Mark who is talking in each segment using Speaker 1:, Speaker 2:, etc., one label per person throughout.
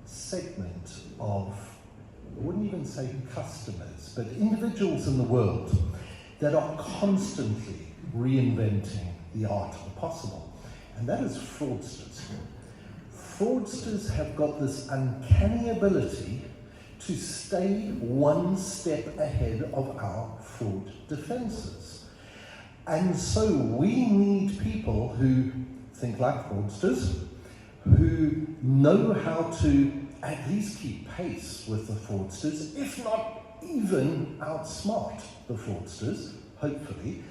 Speaker 1: segment of, I wouldn't even say customers, but individuals in the world that are constantly reinventing the art of the possible, and that is fraudsters. Fraudsters have got this uncanny ability to stay one step ahead of our fraud defenses. And so we need people who think like fraudsters, who know how to at least keep pace with the fraudsters, if not even outsmart the fraudsters, hopefully.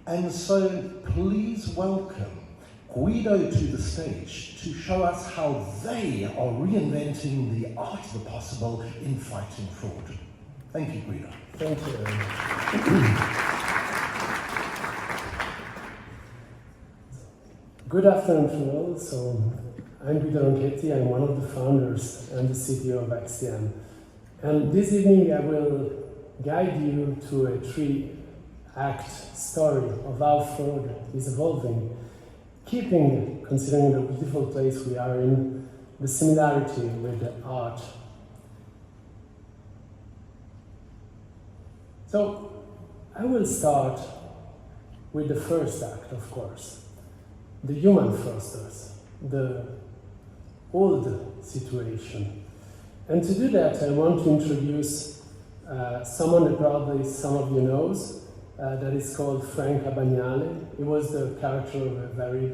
Speaker 1: And so please welcome Guido to the stage to show us how they are reinventing the art of the possible in fighting fraud. Thank you, Guido.
Speaker 2: Thank you. Good afternoon to all. So I'm Guido Ronchetti. I'm one of the founders and the CTO of XTN. And this evening I will guide you to a three-act story of how fraud is evolving, keeping, considering the beautiful place we are in, the similarity with the art. So I will start with the first act, of course, the human fraudsters, the old situation. And to do that, I want to introduce someone that probably some of you knows, that is called Frank Abagnale. He was the character of a very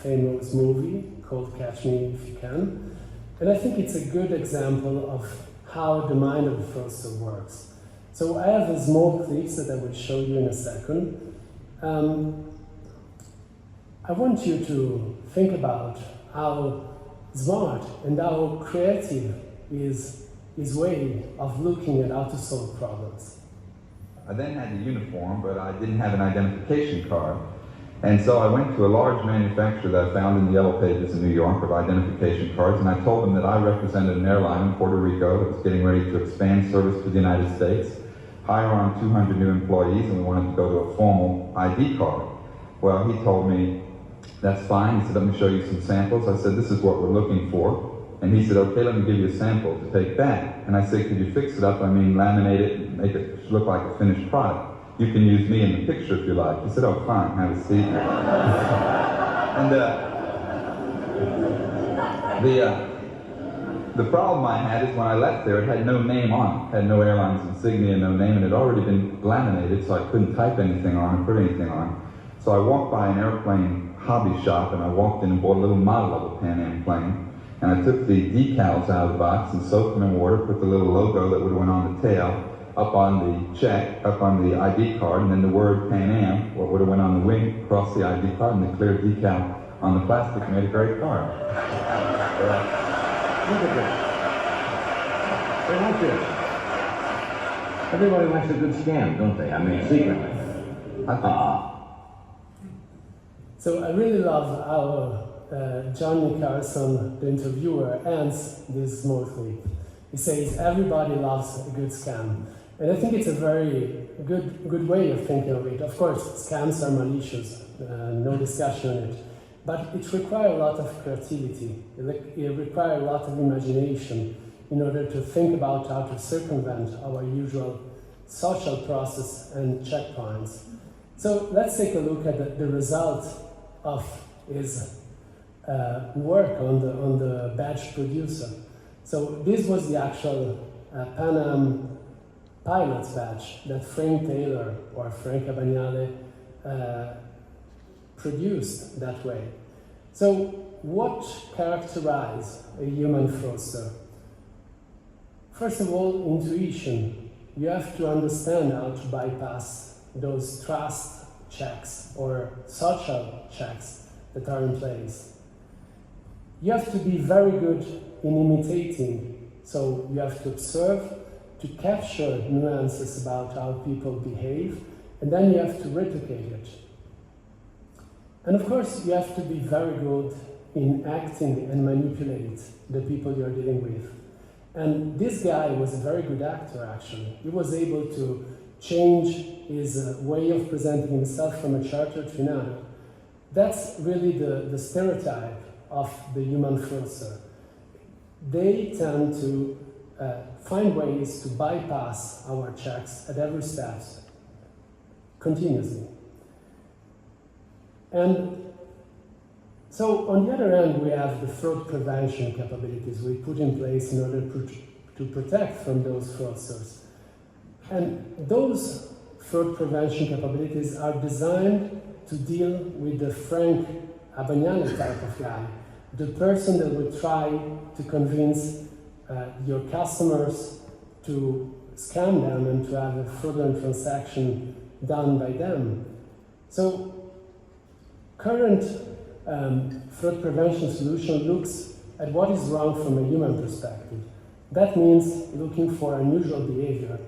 Speaker 2: famous movie called Catch Me If You Can. And I think it's a good example of how the mind of the fraudster works. So I have a small clips that I will show you in a second. I want you to think about how smart and how creative is his way of looking at how to solve problems.
Speaker 3: I then had the uniform, but I didn't have an identification card. And so I went to a large manufacturer that I found in the Yellow Pages in New York of identification cards, and I told them that I represented an airline in Puerto Rico that was getting ready to expand service to the United States, hire on 200 new employees, and we wanted to go to a formal ID card. Well, he told me, that's fine. He said, let me show you some samples. I said, this is what we're looking for. And he said, okay, let me give you a sample to take back. And I said, could you fix it up? I mean, laminate it and make it look like a finished product. You can use me in the picture if you like. He said, oh, fine, have a seat. And the problem I had is when I left there, it had no name on it. It had no airline's insignia, no name, and it had already been laminated, so I couldn't type anything on it, put anything on. So I walked by an airplane hobby shop, and I walked in and bought a little model of a Pan Am plane. And I took the decals out of the box and soaked them in water, put the little logo that would have went on the tail up on the check, up on the ID card, and then the word Pan Am, what would have went on the wing, across the ID card, and the clear decal on the plastic made a great card.
Speaker 4: Look at this. They want this. Everybody likes a good scam, don't they? I mean, secretly.
Speaker 2: So I really love how Johnny Carson, the interviewer, ends this small clip. He says, everybody loves a good scam. And I think it's a very good way of thinking of it. Of course, scams are malicious, no discussion on it. But it requires a lot of creativity. It requires a lot of imagination in order to think about how to circumvent our usual social process and checkpoints. So let's take a look at the result of his work on the badge producer. So this was the actual Pan Am pilot's badge that Frank Taylor or Frank Abagnale produced that way. So what characterizes a human fraudster? First of all, intuition. You have to understand how to bypass those trust checks or social checks that are in place. You have to be very good in imitating. So you have to observe, to capture nuances about how people behave, and then you have to replicate it. And of course, you have to be very good in acting and manipulate the people you're dealing with. And this guy was a very good actor, actually. He was able to change his way of presenting himself from a character to another. That's really the stereotype of the human fraudster. they tend to find ways to bypass our checks at every step, continuously. And so on the other end, we have the fraud prevention capabilities we put in place in order to protect from those fraudsters. And those fraud prevention capabilities are designed to deal with the Frank Abagnale type of guy, the person that would try to convince your customers to scam them and to have a fraudulent transaction done by them. So current fraud prevention solution looks at what is wrong from a human perspective. That means looking for unusual behavior.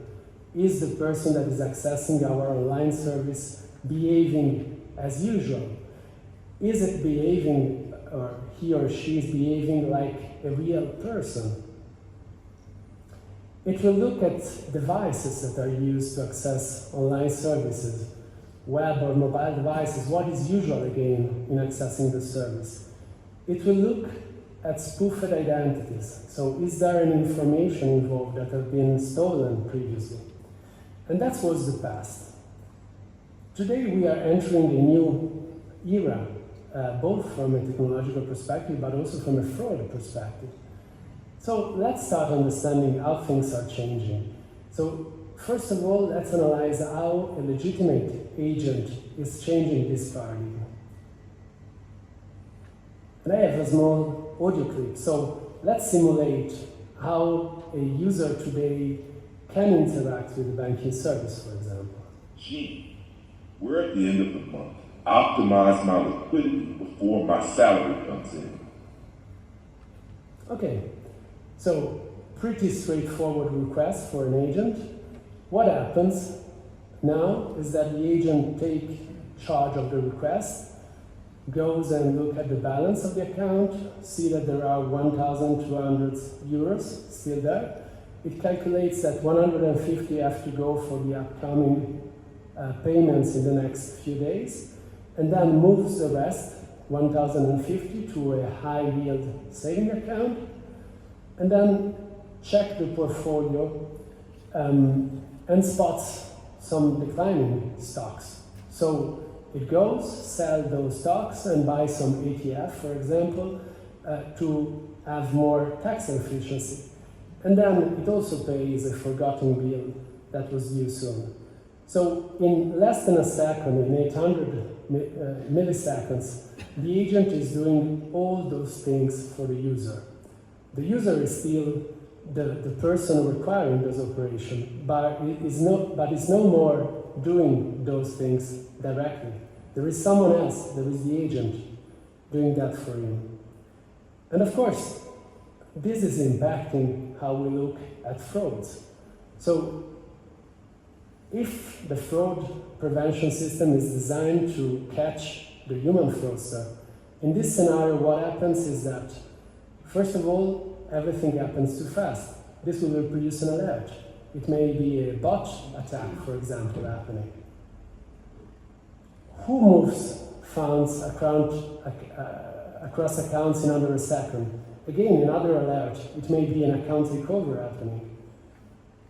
Speaker 2: Is the person that is accessing our online service behaving as usual? Is it behaving, or he or she is behaving like a real person? It will look at devices that are used to access online services, web or mobile devices. What is usual again in accessing the service? It will look at spoofed identities. So is there any information involved that have been stolen previously? And that was the past. Today we are entering a new era, both from a technological perspective, but also from a fraud perspective. So let's start understanding how things are changing. So first of all, let's analyze how a legitimate agent is changing this paradigm. And I have a small audio clip, so let's simulate how a user today can interact with the banking service, for example.
Speaker 5: Gee, we're at the end of the month. Optimize my liquidity before my salary comes in.
Speaker 2: Okay, so pretty straightforward request for an agent. What happens now is that the agent takes charge of the request, goes and look at the balance of the account, see that there are 1,200 euros still there. It calculates that 150 have to go for the upcoming payments in the next few days, and then moves the rest, 1,050, to a high-yield saving account, and then check the portfolio and spots some declining stocks. So it goes, sell those stocks and buy some ETF, for example, to have more tax efficiency. And then it also pays a forgotten bill that was due soon. So in less than a second, in 800 milliseconds, the agent is doing all those things for the user. The user is still the person requiring those operations, but is no more doing those things directly. There is someone else, there is the agent, doing that for him. And of course, this is impacting how we look at frauds. So if the fraud prevention system is designed to catch the human fraudster, in this scenario what happens is that, first of all, everything happens too fast. This will produce an alert. It may be a bot attack, for example, happening. Who moves funds across accounts in under a second? Again, another alert. It may be an account takeover happening.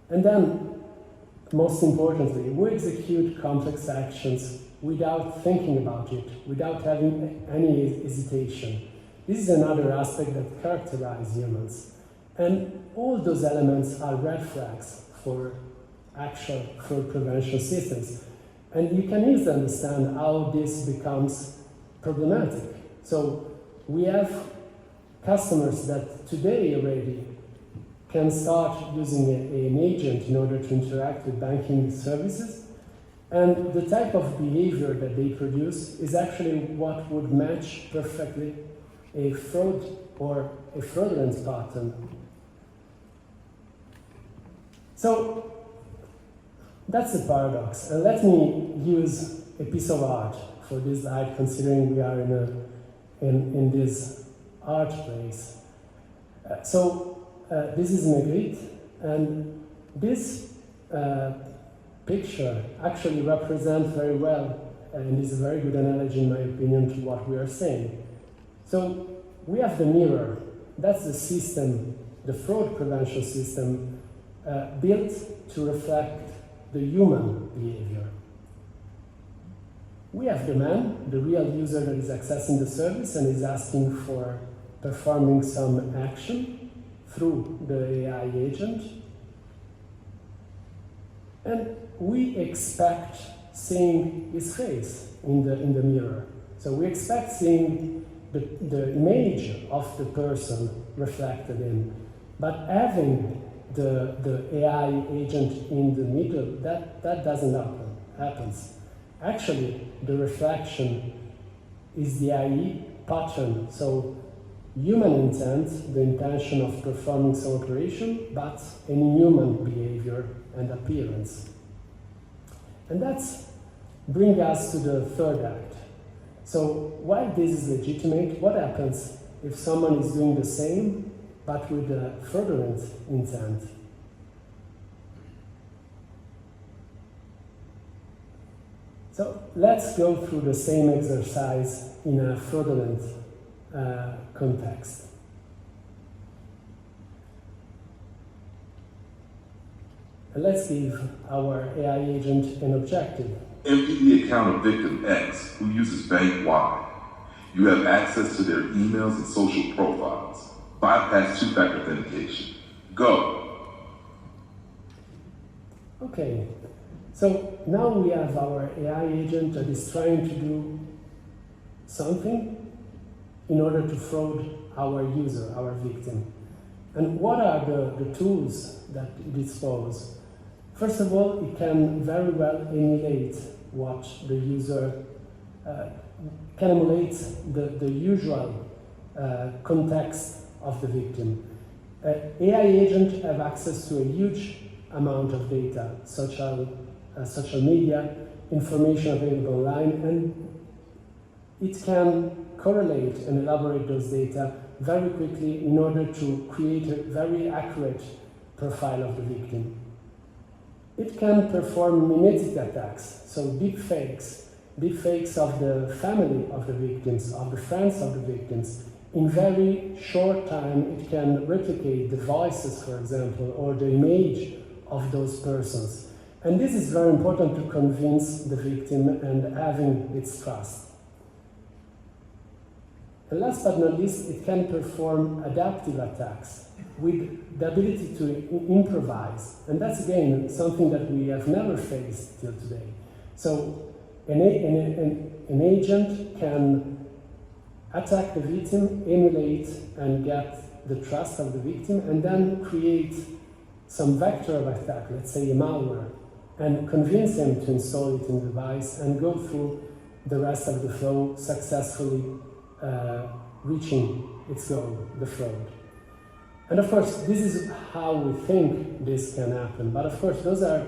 Speaker 2: And then, most importantly, we execute complex actions without thinking about it, without having any hesitation. This is another aspect that characterizes humans. And all those elements are red flags for actual fraud prevention systems. And you can easily understand how this becomes problematic. So we have customers that today already can start using an agent in order to interact with banking services. And the type of behavior that they produce is actually what would match perfectly a fraud or a fraudulent pattern. So that's the paradox. And let me use a piece of art for this slide, considering we are in this art place. This is Magritte, and this picture actually represents very well, and is a very good analogy, in my opinion, to what we are saying. So we have the mirror. that's the system, the fraud prevention system, built to reflect the human behavior. We have the man, the real user that is accessing the service and is asking for performing some action through the AI agent. And we expect seeing his face in the mirror. So we expect seeing the image of the person reflected in. But having the AI agent in the middle, that doesn't happens. Actually, the reflection is the AI pattern. So human intent, the intention of performing some operation, but an inhuman behavior and appearance. And that's brings us to the third act. So while this is legitimate, what happens if someone is doing the same, but with a fraudulent intent? So let's go through the same exercise in a fraudulent context. And let's give our AI agent an objective.
Speaker 5: Empty the account of victim X who uses bank Y. You have access to their emails and social profiles. Bypass two-factor authentication. Go.
Speaker 2: Okay, so now we have our AI agent that is trying to do something in order to fraud our user, our victim. And what are the tools that it disposes? First of all, it can very well emulate what the user can emulate the usual context of the victim. AI agents have access to a huge amount of data, social media, information available online, and it can correlate and elaborate those data very quickly in order to create a very accurate profile of the victim. It can perform mimetic attacks, so deep fakes of the family of the victims, of the friends of the victims. In very short time, it can replicate the voices, for example, or the image of those persons. And this is very important to convince the victim and having its trust. And last but not least, it can perform adaptive attacks with the ability to improvise. And that's, again, something that we have never faced till today. So an agent can attack the victim, emulate and get the trust of the victim, and then create some vector of attack, let's say a malware, and convince him to install it in the device and go through the rest of the flow successfully reaching its goal, the fraud. And of course, this is how we think this can happen. But of course, those are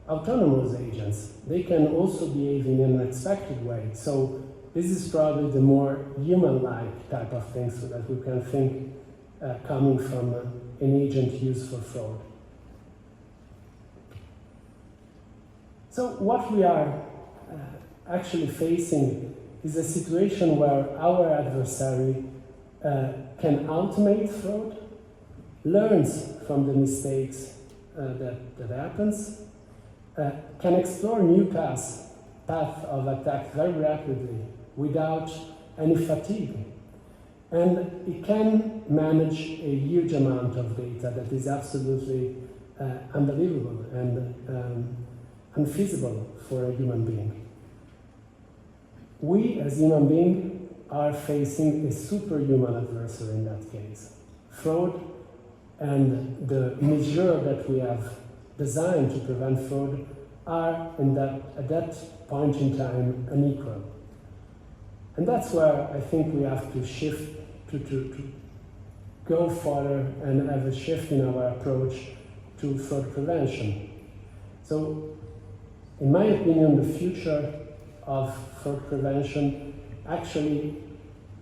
Speaker 2: autonomous agents. They can also behave in an unexpected way. So this is probably the more human-like type of thing, so that we can think coming from an agent used for fraud. So what we are actually facing is a situation where our adversary can automate fraud, learns from the mistakes that happens, can explore new path of attack very rapidly without any fatigue. And it can manage a huge amount of data that is absolutely unbelievable and unfeasible for a human being. We, as human beings, are facing a superhuman adversary in that case. Fraud and the measure that we have designed to prevent fraud are at that point in time unequal. And that's where I think we have to shift to go further and have a shift in our approach to fraud prevention. So, in my opinion, the future of fraud prevention actually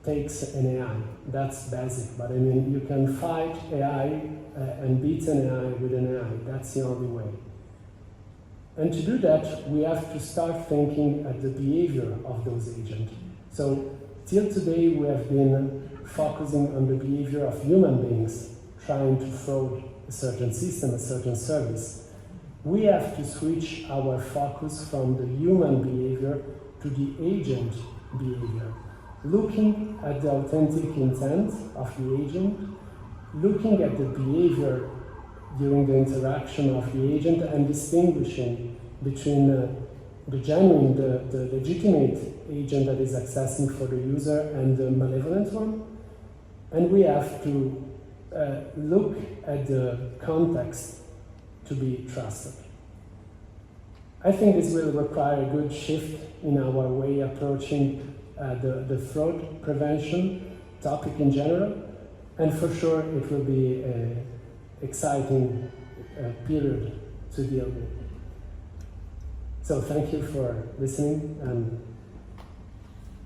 Speaker 2: takes an AI. That's basic, but I mean, you can fight AI and beat an AI with an AI. That's the only way. And to do that, we have to start thinking at the behavior of those agents. So till today we have been focusing on the behavior of human beings trying to fraud a certain system, a certain service. We have to switch our focus from the human behavior to the agent behavior, looking at the authentic intent of the agent, looking at the behavior during the interaction of the agent and distinguishing between the genuine, the legitimate agent that is accessing for the user and the malevolent one. And we have to look at the context to be trusted. I think this will require a good shift in our way approaching the fraud prevention topic in general, and for sure it will be an exciting period to deal with. So thank you for listening and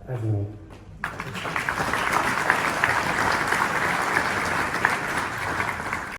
Speaker 2: having me.